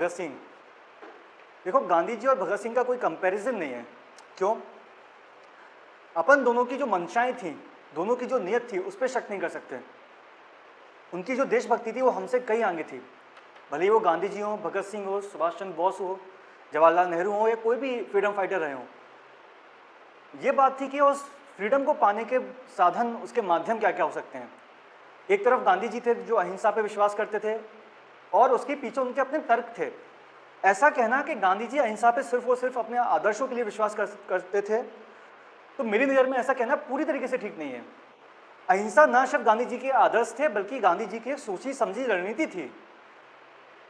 भगत सिंह, देखो गांधी जी और भगत सिंह का कोई कंपैरिजन नहीं है। क्यों? अपन दोनों की जो मंशाएं थी, दोनों की जो नीयत थी, उस पर शक नहीं कर सकते। उनकी जो देशभक्ति थी वो हमसे कहीं आगे थी। भले ही वो गांधी जी हो, भगत सिंह हो, सुभाष चंद्र बोस हो, जवाहरलाल नेहरू हो, या कोई भी फ्रीडम फाइटर रहे हो, ये बात थी कि उस फ्रीडम को पाने के साधन, उसके माध्यम क्या क्या हो सकते हैं। एक तरफ गांधी जी थे जो अहिंसा पे विश्वास करते थे, और उसके पीछे उनके अपने तर्क थे। ऐसा कहना कि गांधी जी अहिंसा पे सिर्फ और सिर्फ अपने आदर्शों के लिए विश्वास करते थे, तो मेरी नज़र में ऐसा कहना पूरी तरीके से ठीक नहीं है। अहिंसा ना सिर्फ गांधी जी के आदर्श थे, बल्कि गांधी जी की एक सोची समझी रणनीति थी,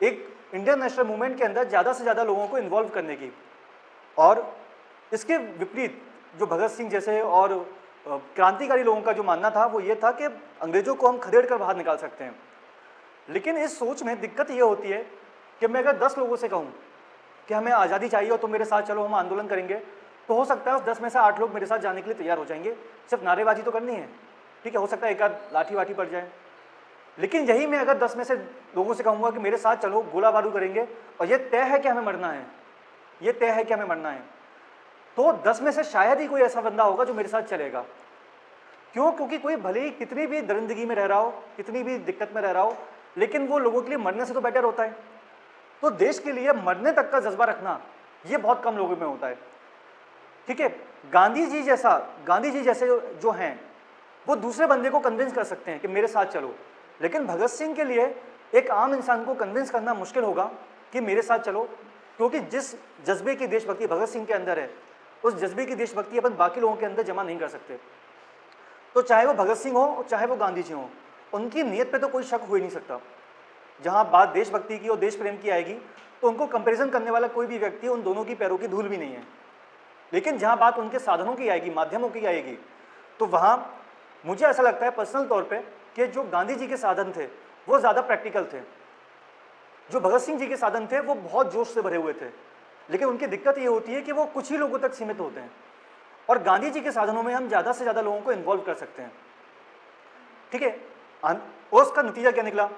एक इंडियन नेशनल मूवमेंट के अंदर ज़्यादा से ज़्यादा लोगों को इन्वॉल्व करने की। और इसके विपरीत जो भगत सिंह जैसे और क्रांतिकारी लोगों का जो मानना था वो ये था कि अंग्रेजों को हम खदेड़ कर बाहर निकाल सकते हैं। लेकिन इस सोच में दिक्कत ये होती है कि मैं अगर 10 लोगों से कहूँ कि हमें आज़ादी चाहिए और तुम मेरे साथ चलो, हम आंदोलन करेंगे, तो हो सकता है उस 10 में से 8 लोग मेरे साथ जाने के लिए तैयार हो जाएंगे। सिर्फ नारेबाजी तो करनी है, ठीक है, हो सकता है एक आध लाठी वाठी पड़ जाए। लेकिन यही मैं अगर 10 में से लोगों से कहूँगा कि मेरे साथ चलो, गोला बारूद करेंगे और ये तय है कि हमें मरना है, ये तय है कि हमें मरना है, तो 10 में से शायद ही कोई ऐसा बंदा होगा जो मेरे साथ चलेगा। क्यों? क्योंकि कोई भले ही कितनी भी दरिंदगी में रह रहा हो, कितनी भी दिक्कत में रह रहा हो, लेकिन वो लोगों के लिए मरने से तो बेटर होता है। तो देश के लिए मरने तक का जज्बा रखना ये बहुत कम लोगों में होता है, ठीक है। गांधी जी जैसे जो हैं वो दूसरे बंदे को कन्विंस कर सकते हैं कि मेरे साथ चलो, लेकिन भगत सिंह के लिए एक आम इंसान को कन्विंस करना मुश्किल होगा कि मेरे साथ चलो, क्योंकि जिस जज्बे की देशभक्ति भगत सिंह के अंदर है, उस जज्बे की देशभक्ति अपन बाकी लोगों के अंदर जमा नहीं कर सकते। तो चाहे वो भगत सिंह हो, चाहे वो गांधी जी हो, उनकी नीयत पे तो कोई शक हो ही नहीं सकता। जहां बात देशभक्ति की और देश प्रेम की आएगी तो उनको कंपैरिजन करने वाला कोई भी व्यक्ति उन दोनों की पैरों की धूल भी नहीं है। लेकिन जहां बात उनके साधनों की आएगी, माध्यमों की आएगी, तो वहां मुझे ऐसा लगता है पर्सनल तौर पे कि जो गांधी जी के साधन थे वो ज़्यादा प्रैक्टिकल थे। जो भगत सिंह जी के साधन थे वो बहुत जोश से भरे हुए थे, लेकिन उनकी दिक्कत ये होती है कि वो कुछ ही लोगों तक सीमित होते हैं। और गांधी जी के साधनों में हम ज़्यादा से ज़्यादा लोगों को इन्वॉल्व कर सकते हैं, ठीक है। और उसका नतीजा क्या निकला?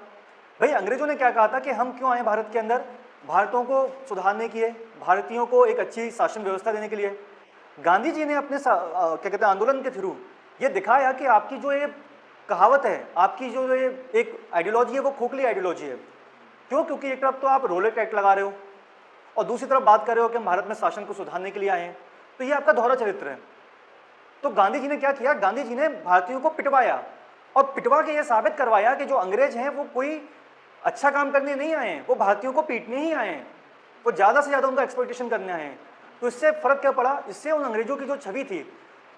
भाई अंग्रेजों ने क्या कहा था कि हम क्यों आए भारत के अंदर? भारतीयों को सुधारने के लिए, भारतीयों को एक अच्छी शासन व्यवस्था देने के लिए। गांधी जी ने अपने क्या कहते हैं आंदोलन के थ्रू ये दिखाया कि आपकी जो ये कहावत है, आपकी जो ये एक आइडियोलॉजी है, वो खोखली आइडियोलॉजी है। क्यों? क्योंकि एक तरफ तो आप रोलेट एक्ट लगा रहे हो और दूसरी तरफ बात कर रहे हो कि हम भारत में शासन को सुधारने के लिए आए हैं, तो ये आपका दोहरा चरित्र है। तो गांधी जी ने क्या किया? गांधी जी ने भारतीयों को पिटवाया और पिटवा के ये साबित करवाया कि जो अंग्रेज हैं वो कोई अच्छा काम करने नहीं आए हैं, वो भारतीयों को पीटने ही आए हैं, वो ज़्यादा से ज़्यादा उनका एक्सप्लॉयटेशन करने आए हैं। तो इससे फ़र्क क्या पड़ा? इससे उन अंग्रेजों की जो छवि थी,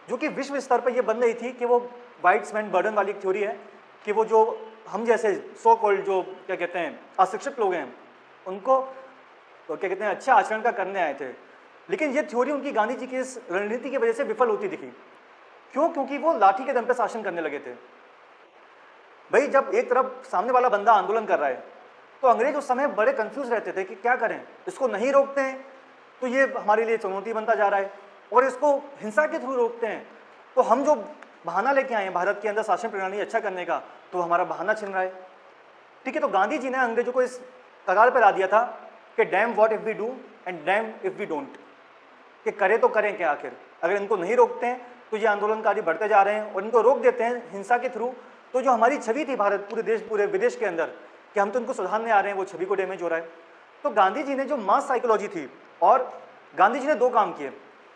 जो कि विश्व स्तर पर ये बन रही थी कि वो वाइट्स मैन बर्डन वाली एक थ्योरी है कि वो जो हम जैसे सो कॉल्ड जो क्या कहते हैं अशिक्षित लोग हैं, उनको तो क्या कहते हैं अच्छे आचरण का करने आए थे। लेकिन ये थ्योरी उनकी गांधी जी की इस रणनीति की वजह से विफल होती दिखी। क्यों? क्योंकि वो लाठी के दम पे शासन करने लगे थे। भाई जब एक तरफ सामने वाला बंदा आंदोलन कर रहा है तो अंग्रेज उस समय बड़े कंफ्यूज रहते थे कि क्या करें, इसको नहीं रोकते हैं तो ये हमारे लिए चुनौती बनता जा रहा है, और इसको हिंसा के थ्रू रोकते हैं तो हम जो बहाना लेके आए हैं भारत के अंदर शासन प्रणाली अच्छा करने का, तो हमारा बहाना छिन रहा है, ठीक है। तो गांधी जी ने अंग्रेजों को इस कगार पर ला दिया था कि damn what if we do and damn if we don't, कि करें तो करें क्या आखिर। अगर इनको नहीं रोकते हैं तो ये आंदोलनकारी बढ़ते जा रहे हैं, और इनको रोक देते हैं हिंसा के थ्रू, तो जो हमारी छवि थी भारत पूरे देश पूरे विदेश के अंदर कि हम तो इनको सुधारने आ रहे हैं, वो छवि को डैमेज हो रहा है। तो गांधी जी ने जो मास साइकोलॉजी थी, और गांधी जी ने 2 काम किए।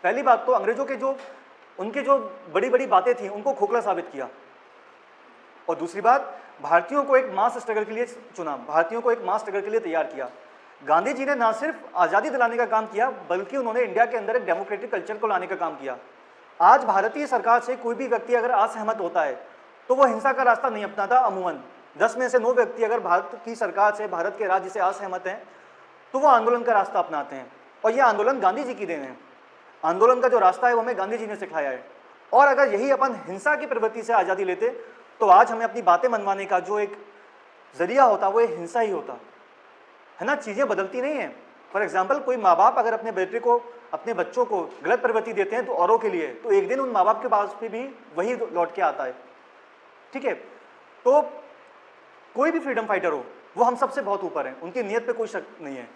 पहली बात तो अंग्रेजों के जो उनके जो बड़ी बड़ी बातें थी उनको खोखला साबित किया, और दूसरी बात भारतीयों को एक मास स्ट्रगल के लिए चुना, भारतीयों को एक मास स्ट्रगल के लिए तैयार किया। गांधी जी ने ना सिर्फ आज़ादी दिलाने का काम किया, बल्कि उन्होंने इंडिया के अंदर एक डेमोक्रेटिक कल्चर को लाने का काम किया। आज भारतीय सरकार से कोई भी व्यक्ति अगर असहमत होता है तो वो हिंसा का रास्ता नहीं अपनाता। अमूमन 10 में से 9 व्यक्ति अगर भारत की सरकार से, भारत के राज्य से असहमत हैं तो वो आंदोलन का रास्ता अपनाते हैं, और ये आंदोलन गांधी जी की देन है। आंदोलन का जो रास्ता है वो हमें गांधी जी ने सिखाया है, और अगर यही अपन हिंसा की प्रवृत्ति से आज़ादी लेते तो आज हमें अपनी बातें मनवाने का जो एक जरिया होता वो हिंसा ही होता है ना। चीज़ें बदलती नहीं हैं। फॉर एग्जाम्पल कोई माँ बाप अगर अपने बच्चों को गलत प्रवृत्ति देते हैं तो औरों के लिए, तो एक दिन उन माँ बाप के पास भी वही लौट के आता है, ठीक है। तो कोई भी फ्रीडम फाइटर हो वो हम सबसे बहुत ऊपर है, उनकी नीयत पे कोई शक नहीं है।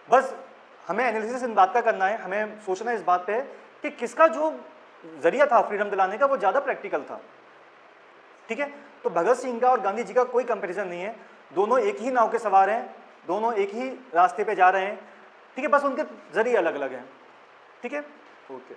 बस हमें एनालिसिस इन बात का करना है, हमें सोचना है इस बात पे कि किसका जो जरिया था फ्रीडम दिलाने का वो ज़्यादा प्रैक्टिकल था। ठीक है, तो भगत सिंह का और गांधी जी का कोई कंपैरिजन नहीं है, दोनों एक ही नाव के सवार हैं, दोनों एक ही रास्ते पे जा रहे हैं। ठीक है, बस उनके जरिए अलग अलग हैं। ठीक है, ओके।